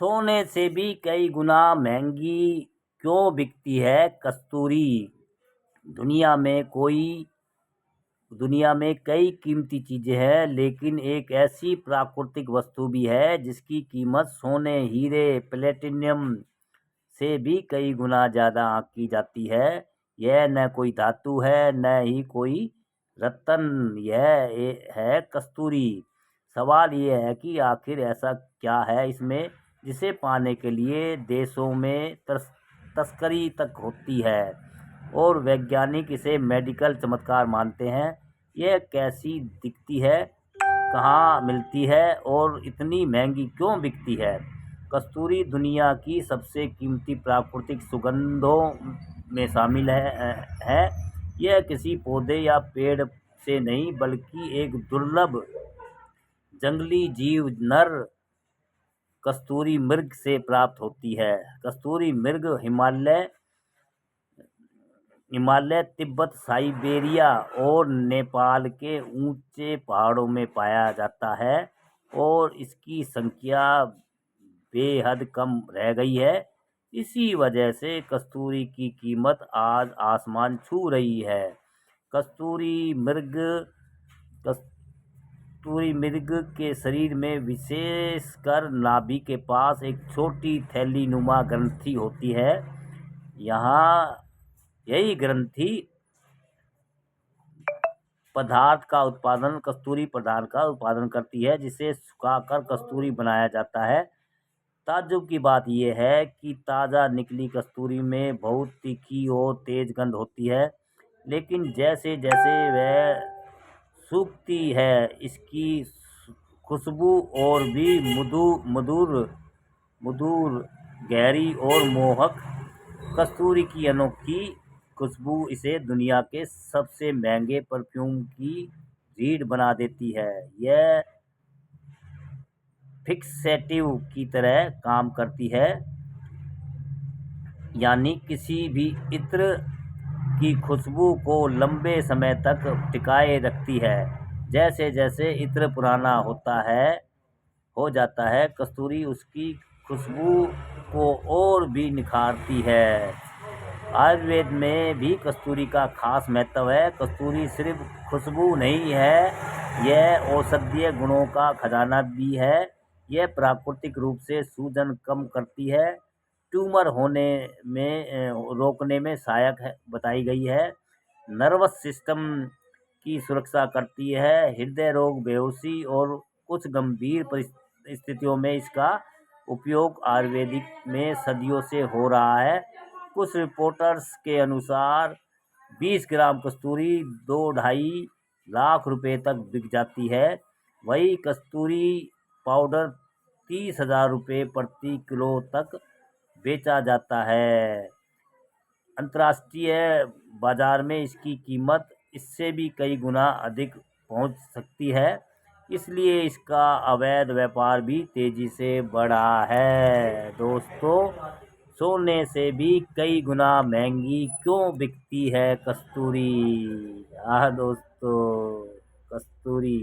सोने से भी कई गुना महंगी क्यों बिकती है कस्तूरी? दुनिया में कई कीमती चीजें हैं, लेकिन एक ऐसी प्राकृतिक वस्तु भी है जिसकी कीमत सोने, हीरे, प्लेटिनम से भी कई गुना ज्यादा आंकी जाती है। यह न कोई धातु है, न ही कोई रत्न, है कस्तूरी। सवाल यह है कि आखिर ऐसा क्या है इसमें जिसे पाने के लिए देशों में तस्करी तक होती है और वैज्ञानिक इसे मेडिकल चमत्कार मानते हैं। यह कैसी दिखती है, कहाँ मिलती है और इतनी महंगी क्यों बिकती है? कस्तूरी दुनिया की सबसे कीमती प्राकृतिक सुगंधों में शामिल है। यह किसी पौधे या पेड़ से नहीं, बल्कि एक दुर्लभ जंगली जीव नर कस्तूरी मृग से प्राप्त होती है। कस्तूरी मृग हिमालय, तिब्बत, साइबेरिया और नेपाल के ऊंचे पहाड़ों में पाया जाता है और इसकी संख्या बेहद कम रह गई है। इसी वजह से कस्तूरी की कीमत आज आसमान छू रही है। कस्तूरी मृग के शरीर में, विशेषकर नाभि के पास, एक छोटी थैली नुमा ग्रंथि होती है। यही ग्रंथि कस्तूरी पदार्थ का उत्पादन करती है, जिसे सुखाकर कस्तूरी बनाया जाता है। ताज्जुब की बात यह है कि ताज़ा निकली कस्तूरी में बहुत तीखी और तेज गंध होती है, लेकिन जैसे जैसे वह सूखती है, इसकी खुशबू और भी मधुर, गहरी और मोहक। कस्तूरी की अनोखी खुशबू इसे दुनिया के सबसे महंगे परफ्यूम की रीढ़ बना देती है। यह फिक्सेटिव की तरह काम करती है, यानी किसी भी इत्र की खुशबू को लंबे समय तक टिकाए रखती है। जैसे जैसे इत्र पुराना हो जाता है, कस्तूरी उसकी खुशबू को और भी निखारती है। आयुर्वेद में भी कस्तूरी का खास महत्व है। कस्तूरी सिर्फ खुशबू नहीं है, यह औषधीय गुणों का खजाना भी है। यह प्राकृतिक रूप से सूजन कम करती है, ट्यूमर होने में रोकने में सहायक बताई गई है, नर्वस सिस्टम की सुरक्षा करती है, हृदय रोग, बेहोशी और कुछ गंभीर स्थितियों में इसका उपयोग आयुर्वेदिक में सदियों से हो रहा है। कुछ रिपोर्ट्स के अनुसार 20 ग्राम कस्तूरी 2-2.5 लाख रुपए तक बिक जाती है। वही कस्तूरी पाउडर 30,000 रुपये प्रति किलो तक बेचा जाता है। अंतर्राष्ट्रीय बाजार में इसकी कीमत इससे भी कई गुना अधिक पहुंच सकती है, इसलिए इसका अवैध व्यापार भी तेजी से बढ़ा है। दोस्तों, सोने से भी कई गुना महंगी क्यों बिकती है कस्तूरी? दोस्तों, कस्तूरी